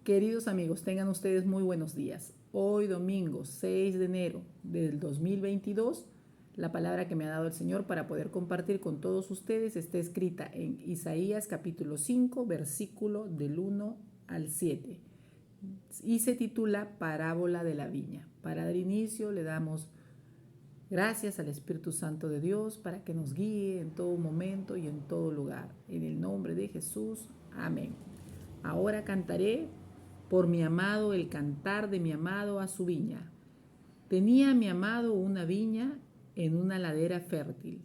Queridos amigos, tengan ustedes muy buenos días. Hoy domingo 6 de enero del 2022, la palabra que me ha dado el Señor para poder compartir con todos ustedes está escrita en Isaías capítulo 5, versículo del 1 al 7 y se titula Parábola de la viña. Para dar inicio le damos gracias al Espíritu Santo de Dios para que nos guíe en todo momento y en todo lugar. En el nombre de Jesús, amén. Ahora cantaré por mi amado el cantar de mi amado a su viña. Tenía mi amado una viña en una ladera fértil.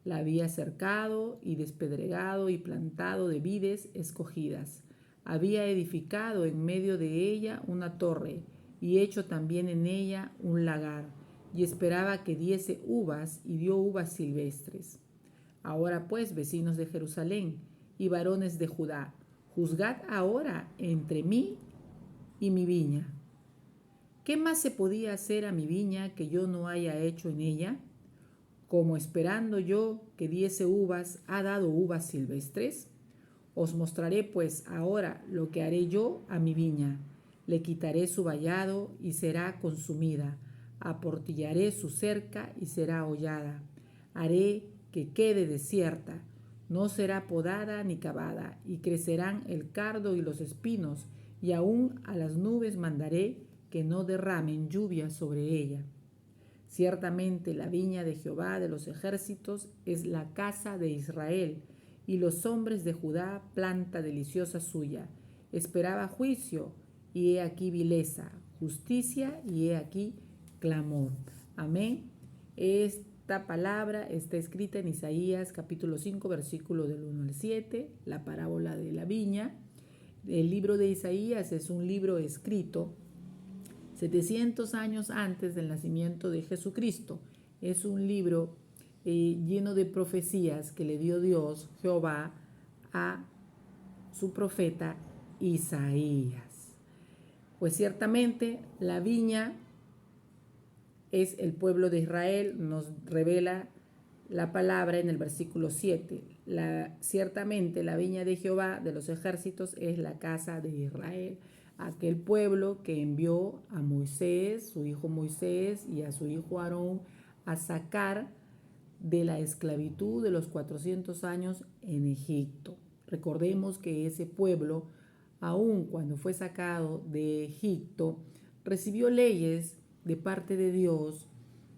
La había cercado y despedregado y plantado de vides escogidas. Había edificado en medio de ella una torre y hecho también en ella un lagar, y esperaba que diese uvas, y dio uvas silvestres. Ahora pues, vecinos de Jerusalén y varones de Judá, juzgad ahora entre mí y mi viña. ¿Qué más se podía hacer a mi viña que yo no haya hecho en ella? Como esperando yo que diese uvas, ha dado uvas silvestres. Os mostraré pues ahora lo que haré yo a mi viña. Le quitaré su vallado y será consumida. Aportillaré su cerca y será hollada. Haré que quede desierta. No será podada ni cavada, y crecerán el cardo y los espinos, y aún a las nubes mandaré que no derramen lluvia sobre ella. Ciertamente la viña de Jehová de los ejércitos es la casa de Israel, y los hombres de Judá planta deliciosa suya. Esperaba juicio, y he aquí vileza, justicia, y he aquí clamor. Amén. Esta palabra está escrita en Isaías capítulo 5, versículo del 1 al 7, la parábola de la viña. El libro de Isaías es un libro escrito 700 años antes del nacimiento de Jesucristo. Es un libro lleno de profecías que le dio Dios, Jehová, a su profeta Isaías. Pues ciertamente la viña es el pueblo de Israel, nos revela la palabra en el versículo 7. Ciertamente la viña de Jehová de los ejércitos es la casa de Israel, aquel pueblo que envió a Moisés, su hijo Moisés, y a su hijo Aarón a sacar de la esclavitud de los 400 años en Egipto. Recordemos que ese pueblo, aun cuando fue sacado de Egipto, recibió leyes de parte de Dios,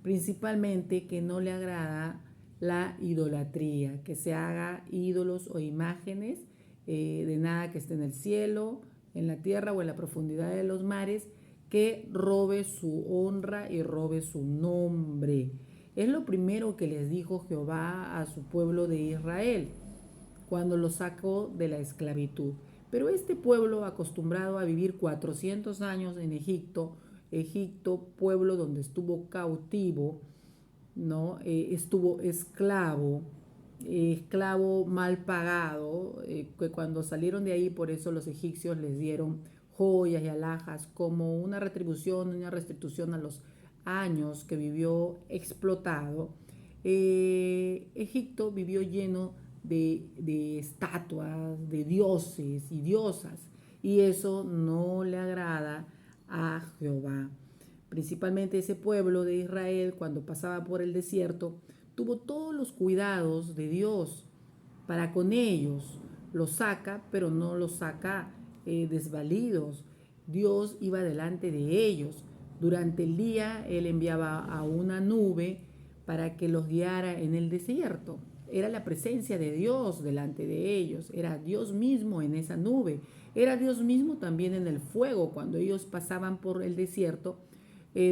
principalmente que no le agrada la idolatría, que se haga ídolos o imágenes de nada que esté en el cielo, en la tierra o en la profundidad de los mares, que robe su honra y robe su nombre. Es lo primero que les dijo Jehová a su pueblo de Israel cuando lo sacó de la esclavitud. Pero este pueblo, acostumbrado a vivir 400 años en Egipto, pueblo donde estuvo cautivo, ¿no? Estuvo esclavo mal pagado, que cuando salieron de ahí, por eso los egipcios les dieron joyas y alhajas como una retribución, una restitución a los años que vivió explotado. Egipto vivió lleno de estatuas, de dioses y diosas, y eso no le agrada a Jehová. Principalmente ese pueblo de Israel, cuando pasaba por el desierto, tuvo todos los cuidados de Dios para con ellos. Los saca, pero no los saca desvalidos. Dios iba delante de ellos. Durante el día Él enviaba a una nube para que los guiara en el desierto. Era la presencia de Dios delante de ellos. Era Dios mismo en esa nube. Era Dios mismo también en el fuego cuando ellos pasaban por el desierto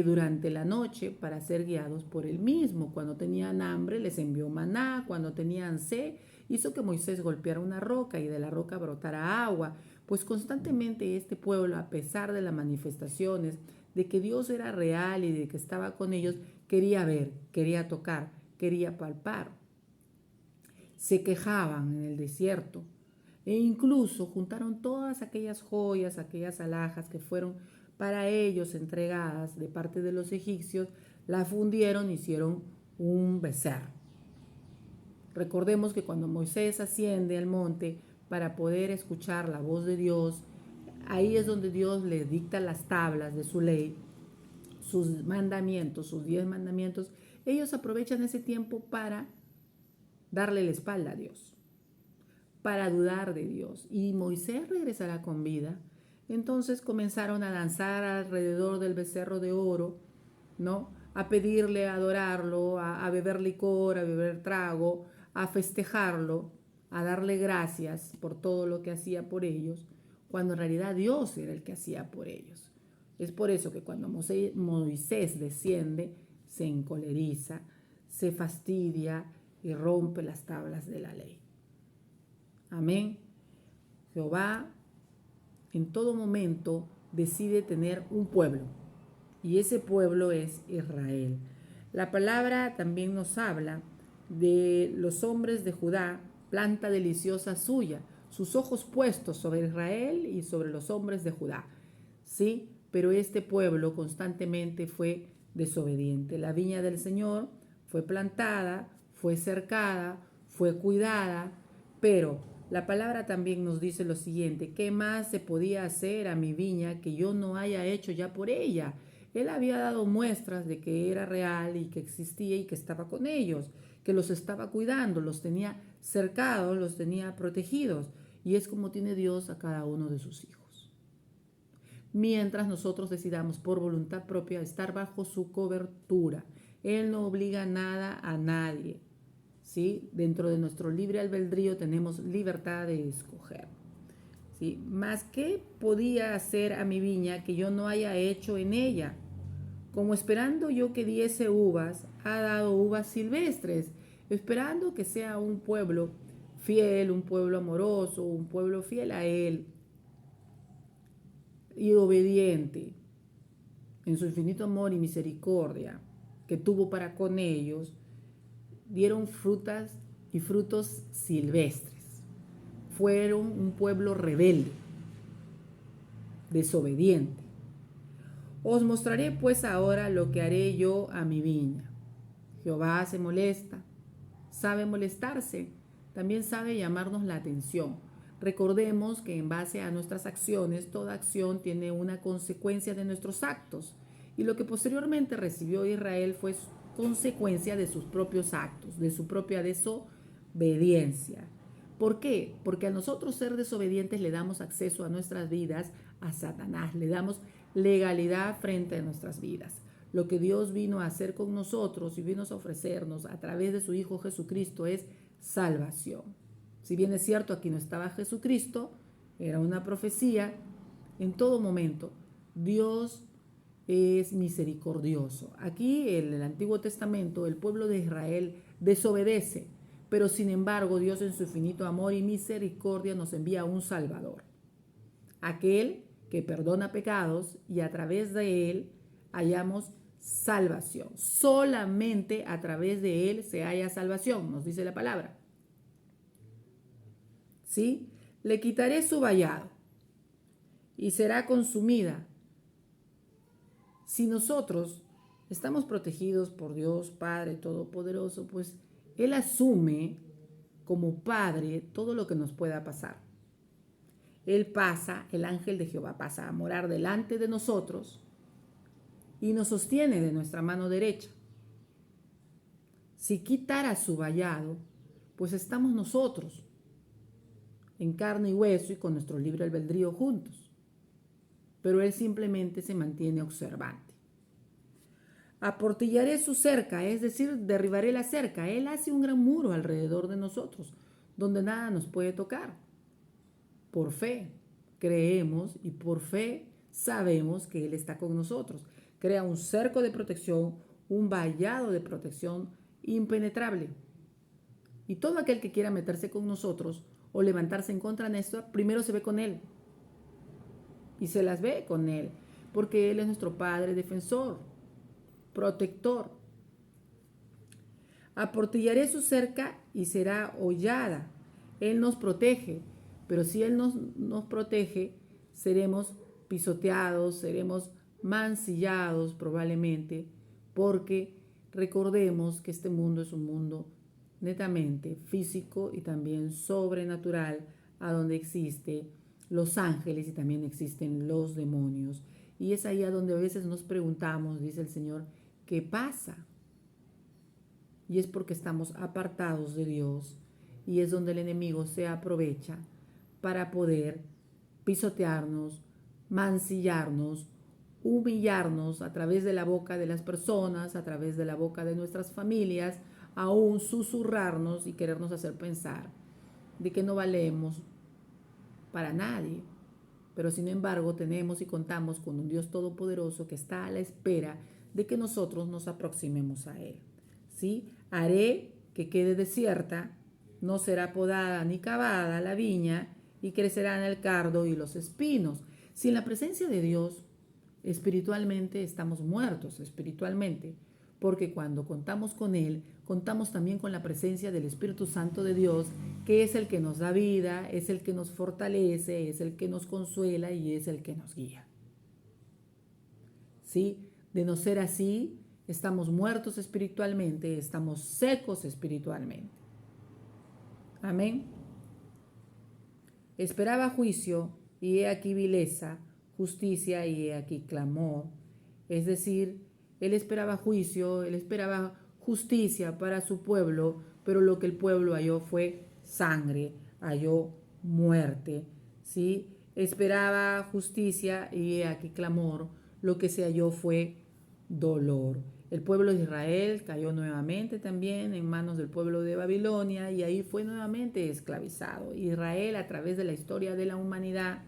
durante la noche para ser guiados por Él mismo. Cuando tenían hambre les envió maná. Cuando tenían sed hizo que Moisés golpeara una roca y de la roca brotara agua. Pues constantemente este pueblo, a pesar de las manifestaciones de que Dios era real y de que estaba con ellos, quería ver, quería tocar, quería palpar. Se quejaban en el desierto e incluso juntaron todas aquellas joyas, aquellas alhajas que fueron para ellos entregadas de parte de los egipcios, la fundieron, hicieron un becerro. Recordemos que cuando Moisés asciende al monte para poder escuchar la voz de Dios, Ahí es donde Dios le dicta las tablas de su ley, sus mandamientos, sus 10 mandamientos. Ellos aprovechan ese tiempo para darle la espalda a Dios, para dudar de Dios. Y Moisés regresará con vida. Entonces comenzaron a danzar alrededor del becerro de oro, ¿no? A pedirle, a adorarlo, a beber licor, a beber trago, a festejarlo, a darle gracias por todo lo que hacía por ellos, cuando en realidad Dios era el que hacía por ellos. Es por eso que cuando Moisés desciende, se encoleriza, se fastidia y rompe las tablas de la ley. Amén. Jehová en todo momento decide tener un pueblo, y ese pueblo es Israel. La palabra también nos habla de los hombres de Judá, planta deliciosa suya, sus ojos puestos sobre Israel y sobre los hombres de Judá. Sí, pero este pueblo constantemente fue desobediente. La viña del Señor fue plantada, fue cercada, fue cuidada, pero la palabra también nos dice lo siguiente: ¿qué más se podía hacer a mi viña que yo no haya hecho ya por ella? Él había dado muestras de que era real y que existía y que estaba con ellos, que los estaba cuidando, los tenía cercados, los tenía protegidos. Y es como tiene Dios a cada uno de sus hijos. Mientras nosotros decidamos por voluntad propia estar bajo su cobertura. Él no obliga nada a nadie. ¿Sí? Dentro de nuestro libre albedrío tenemos libertad de escoger. ¿Sí? Más que podía hacer a mi viña que yo no haya hecho en ella. Como esperando yo que diese uvas, ha dado uvas silvestres, esperando que sea un pueblo fiel, un pueblo amoroso, un pueblo fiel a Él y obediente en su infinito amor y misericordia que tuvo para con ellos. Dieron frutas y frutos silvestres. Fueron un pueblo rebelde, desobediente. Os mostraré pues ahora lo que haré yo a mi viña. Jehová se molesta, sabe molestarse, también sabe llamarnos la atención. Recordemos que en base a nuestras acciones, toda acción tiene una consecuencia de nuestros actos. Y lo que posteriormente recibió Israel fue consecuencia de sus propios actos, de su propia desobediencia. ¿Por qué? Porque a nosotros ser desobedientes le damos acceso a nuestras vidas a Satanás, le damos legalidad frente a nuestras vidas. Lo que Dios vino a hacer con nosotros y vino a ofrecernos a través de su Hijo Jesucristo es salvación. Si bien es cierto, aquí no estaba Jesucristo, era una profecía, en todo momento Dios es misericordioso. Aquí en el Antiguo Testamento el pueblo de Israel desobedece, pero sin embargo Dios en su infinito amor y misericordia nos envía un Salvador, aquel que perdona pecados, y a través de él hallamos salvación. Solamente a través de él se halla salvación, nos dice la palabra. ¿Sí? Le quitaré su vallado y será consumida. Si nosotros estamos protegidos por Dios Padre Todopoderoso, pues Él asume como Padre todo lo que nos pueda pasar. Él pasa, el ángel de Jehová pasa a morar delante de nosotros y nos sostiene de nuestra mano derecha. Si quitara su vallado, pues estamos nosotros en carne y hueso y con nuestro libre albedrío juntos. Pero Él simplemente se mantiene observante. Aportillaré su cerca, es decir, derribaré la cerca. Él hace un gran muro alrededor de nosotros, donde nada nos puede tocar. Por fe creemos y por fe sabemos que Él está con nosotros. Crea un cerco de protección, un vallado de protección impenetrable. Y todo aquel que quiera meterse con nosotros o levantarse en contra nuestra, primero se ve con Él. Y se las ve con Él, porque Él es nuestro Padre defensor, protector. Aportillaré su cerca y será hollada. Él nos protege, pero si Él nos protege, seremos pisoteados, seremos mancillados probablemente, porque recordemos que este mundo es un mundo netamente físico y también sobrenatural, a donde existe los ángeles y también existen los demonios. Y es ahí a donde a veces nos preguntamos, dice el Señor, ¿qué pasa? Y es porque estamos apartados de Dios y es donde el enemigo se aprovecha para poder pisotearnos, mancillarnos, humillarnos a través de la boca de las personas, a través de la boca de nuestras familias, aún susurrarnos y querernos hacer pensar de que no valemos para nadie. Pero sin embargo tenemos y contamos con un Dios todopoderoso que está a la espera de que nosotros nos aproximemos a Él. ¿Sí? Haré que quede desierta, no será podada ni cavada la viña, y crecerán el cardo y los espinos. Sin la presencia de Dios, espiritualmente estamos muertos, espiritualmente, porque cuando contamos con Él, contamos también con la presencia del Espíritu Santo de Dios, que es el que nos da vida, es el que nos fortalece, es el que nos consuela y es el que nos guía. ¿Sí? De no ser así, estamos muertos espiritualmente, estamos secos espiritualmente. Amén. Esperaba juicio, y he aquí vileza, justicia, y he aquí clamor. Es decir, él esperaba juicio, él esperaba justicia para su pueblo, pero lo que el pueblo halló fue sangre, halló muerte. ¿Sí? Esperaba justicia, y he aquí clamor. Lo que se halló fue dolor. El pueblo de Israel cayó nuevamente también en manos del pueblo de Babilonia y ahí fue nuevamente esclavizado. Israel, a través de la historia de la humanidad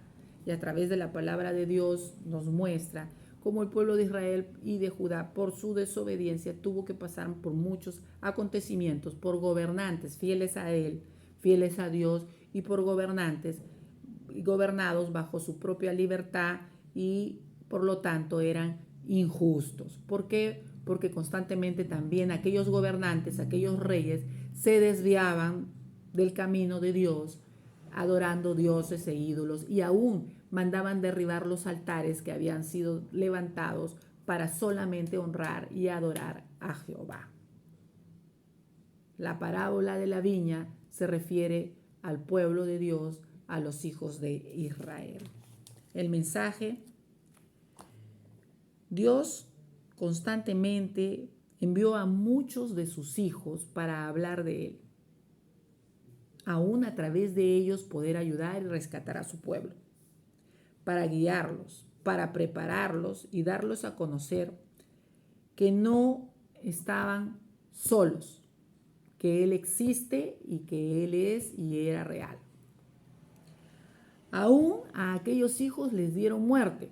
y a través de la palabra de Dios, nos muestra cómo el pueblo de Israel y de Judá, por su desobediencia, tuvo que pasar por muchos acontecimientos, por gobernantes fieles a Él, fieles a Dios, y por gobernantes gobernados bajo su propia libertad y por lo tanto eran injustos. ¿Por qué? Porque constantemente también aquellos gobernantes, aquellos reyes, se desviaban del camino de Dios, adorando dioses e ídolos, y aún mandaban derribar los altares que habían sido levantados para solamente honrar y adorar a Jehová. La parábola de la viña se refiere al pueblo de Dios, a los hijos de Israel. El mensaje: Dios constantemente envió a muchos de sus hijos para hablar de Él, aún a través de ellos poder ayudar y rescatar a su pueblo, para guiarlos, para prepararlos y darlos a conocer que no estaban solos, que Él existe y que Él es y era real. Aún a aquellos hijos les dieron muerte.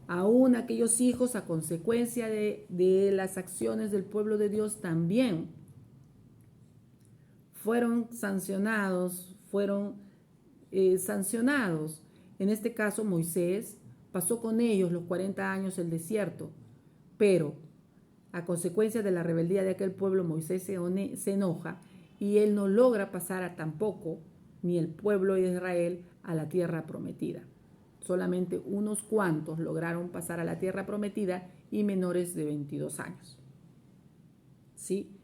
Aún aquellos hijos, a consecuencia de las acciones del pueblo de Dios, también fueron sancionados, sancionados. En este caso, Moisés pasó con ellos los 40 años el desierto, pero a consecuencia de la rebeldía de aquel pueblo, Moisés se enoja y él no logra pasar tampoco, ni el pueblo de Israel, a la tierra prometida. Solamente unos cuantos lograron pasar a la tierra prometida y menores de 22 años. ¿Sí?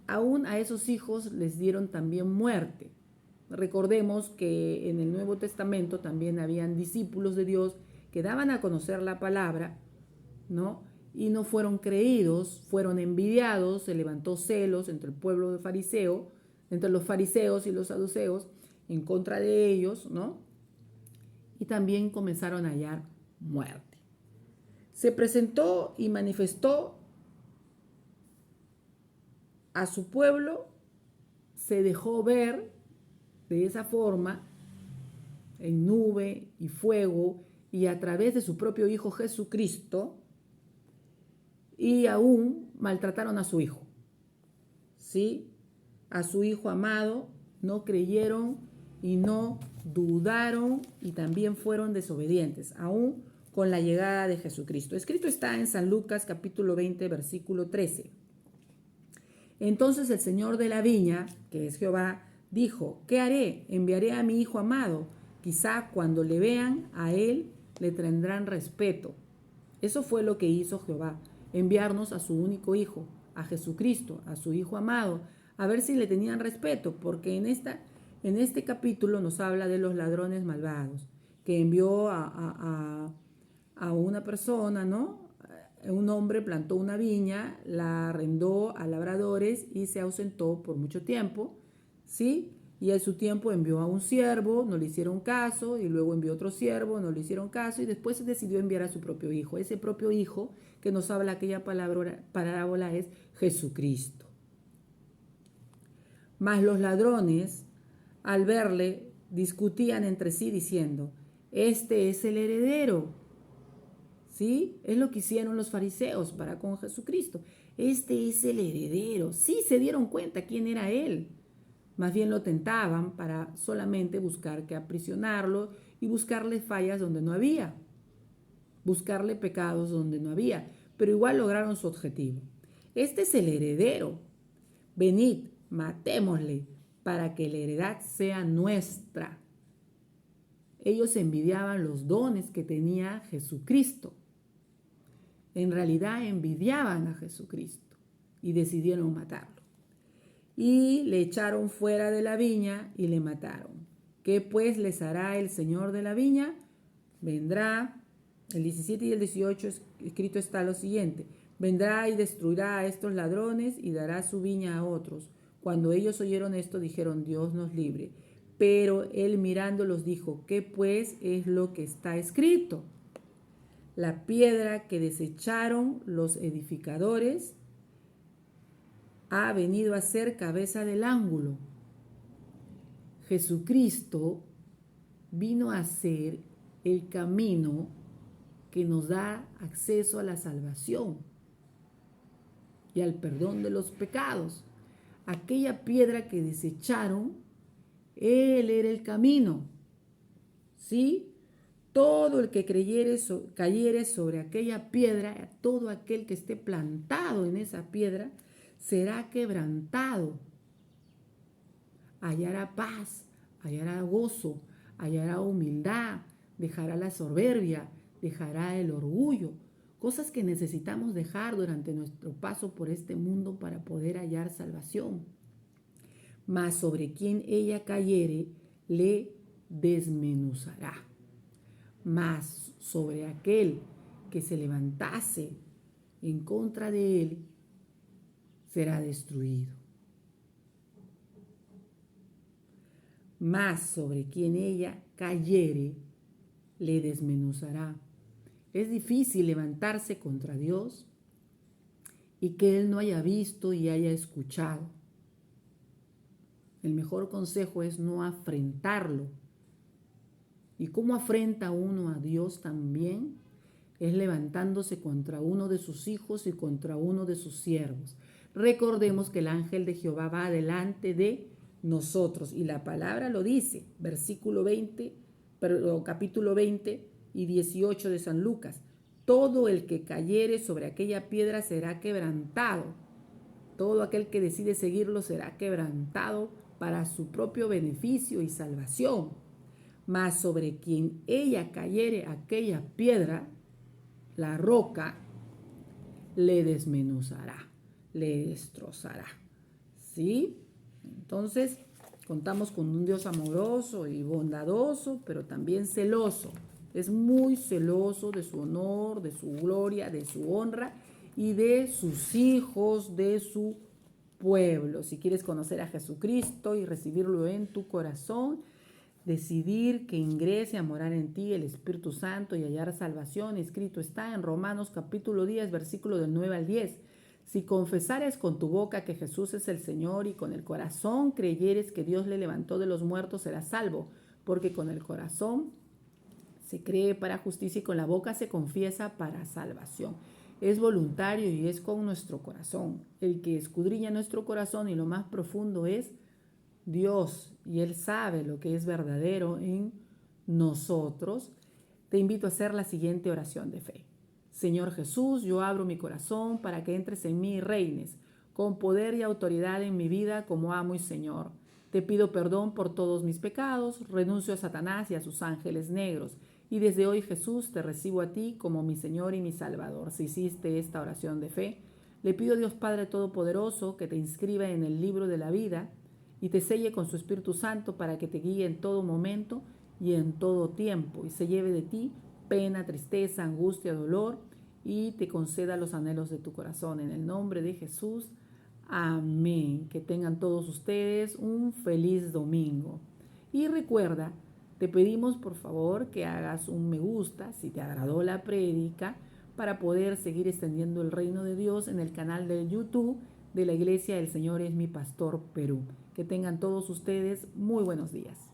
Aún a esos hijos les dieron también muerte. Recordemos que en el Nuevo Testamento también habían discípulos de Dios que daban a conocer la palabra, ¿no? Y no fueron creídos, fueron envidiados, se levantó celos entre el pueblo de fariseo, entre los fariseos y los saduceos, en contra de ellos, ¿no? Y también comenzaron a hallar muerte. Se presentó y manifestó a su pueblo, se dejó ver de esa forma, en nube y fuego, y a través de su propio Hijo Jesucristo, y aún maltrataron a su Hijo. ¿Sí? A su Hijo amado no creyeron y no dudaron y también fueron desobedientes, aún con la llegada de Jesucristo. Escrito está en San Lucas capítulo 20, versículo 13. Entonces el Señor de la viña, que es Jehová, dijo: ¿qué haré? Enviaré a mi Hijo amado. Quizá cuando le vean a Él le tendrán respeto. Eso fue lo que hizo Jehová, enviarnos a su único Hijo, a Jesucristo, a su Hijo amado, a ver si le tenían respeto, porque en este capítulo nos habla de los ladrones malvados, que envió a una persona, ¿no? Un hombre plantó una viña, la arrendó a labradores y se ausentó por mucho tiempo, ¿sí? Y a su tiempo envió a un siervo, no le hicieron caso, y luego envió otro siervo, no le hicieron caso, y después decidió enviar a su propio hijo. Ese propio hijo que nos habla aquella parábola es Jesucristo. Mas los ladrones, al verle, discutían entre sí diciendo, este es el heredero. ¿Sí? Es lo que hicieron los fariseos para con Jesucristo. Este es el heredero. Sí se dieron cuenta quién era él. Más bien lo tentaban para solamente buscar que aprisionarlo y buscarle fallas donde no había. Buscarle pecados donde no había. Pero igual lograron su objetivo. Este es el heredero. Venid, matémosle para que la heredad sea nuestra. Ellos envidiaban los dones que tenía Jesucristo. En realidad envidiaban a Jesucristo y decidieron matarlo. Y le echaron fuera de la viña y le mataron. ¿Qué pues les hará el Señor de la viña? Vendrá, el 17 y el 18 escrito está lo siguiente, vendrá y destruirá a estos ladrones y dará su viña a otros. Cuando ellos oyeron esto, dijeron, Dios nos libre. Pero él mirándolos dijo, ¿qué pues es lo que está escrito? La piedra que desecharon los edificadores ha venido a ser cabeza del ángulo. Jesucristo vino a ser el camino que nos da acceso a la salvación y al perdón de los pecados. Aquella piedra que desecharon, Él era el camino. ¿Sí? Todo el que cayere sobre aquella piedra, todo aquel que esté plantado en esa piedra, será quebrantado. Hallará paz, hallará gozo, hallará humildad, dejará la soberbia, dejará el orgullo. Cosas que necesitamos dejar durante nuestro paso por este mundo para poder hallar salvación. Mas sobre quien ella cayere, le desmenuzará. Mas sobre aquel que se levantase en contra de él, será destruido. Mas sobre quien ella cayere, le desmenuzará. Es difícil levantarse contra Dios y que Él no haya visto y haya escuchado. El mejor consejo es no afrentarlo. ¿Y cómo afrenta uno a Dios también? Es levantándose contra uno de sus hijos y contra uno de sus siervos. Recordemos que el ángel de Jehová va delante de nosotros y la palabra lo dice, capítulo 20 y 18 de San Lucas. Todo el que cayere sobre aquella piedra será quebrantado. Todo aquel que decide seguirlo será quebrantado para su propio beneficio y salvación. Mas sobre quien ella cayere aquella piedra, la roca, le desmenuzará, le destrozará. ¿Sí? Entonces, contamos con un Dios amoroso y bondadoso, pero también celoso. Es muy celoso de su honor, de su gloria, de su honra y de sus hijos, de su pueblo. Si quieres conocer a Jesucristo y recibirlo en tu corazón, decidir que ingrese a morar en ti el Espíritu Santo y hallar salvación, escrito está en Romanos capítulo 10, versículo del 9 al 10. Si confesares con tu boca que Jesús es el Señor y con el corazón creyeres que Dios le levantó de los muertos, serás salvo, porque con el corazón se cree para justicia y con la boca se confiesa para salvación. Es voluntario y es con nuestro corazón. El que escudriña nuestro corazón y lo más profundo es Dios, y Él sabe lo que es verdadero en nosotros. Te invito a hacer la siguiente oración de fe. Señor Jesús, yo abro mi corazón para que entres en mí y reines con poder y autoridad en mi vida como amo y Señor. Te pido perdón por todos mis pecados, renuncio a Satanás y a sus ángeles negros. Y desde hoy, Jesús, te recibo a ti como mi Señor y mi Salvador. Si hiciste esta oración de fe, Le pido a Dios Padre Todopoderoso que te inscriba en el libro de la vida y te selle con su Espíritu Santo para que te guíe en todo momento y en todo tiempo y se lleve de ti pena, tristeza, angustia, dolor y te conceda los anhelos de tu corazón. En el nombre de Jesús, amén. Que tengan todos ustedes un feliz domingo. Y recuerda, te pedimos por favor que hagas un me gusta si te agradó la prédica para poder seguir extendiendo el reino de Dios en el canal de YouTube de la Iglesia del Señor es mi Pastor Perú. Que tengan todos ustedes muy buenos días.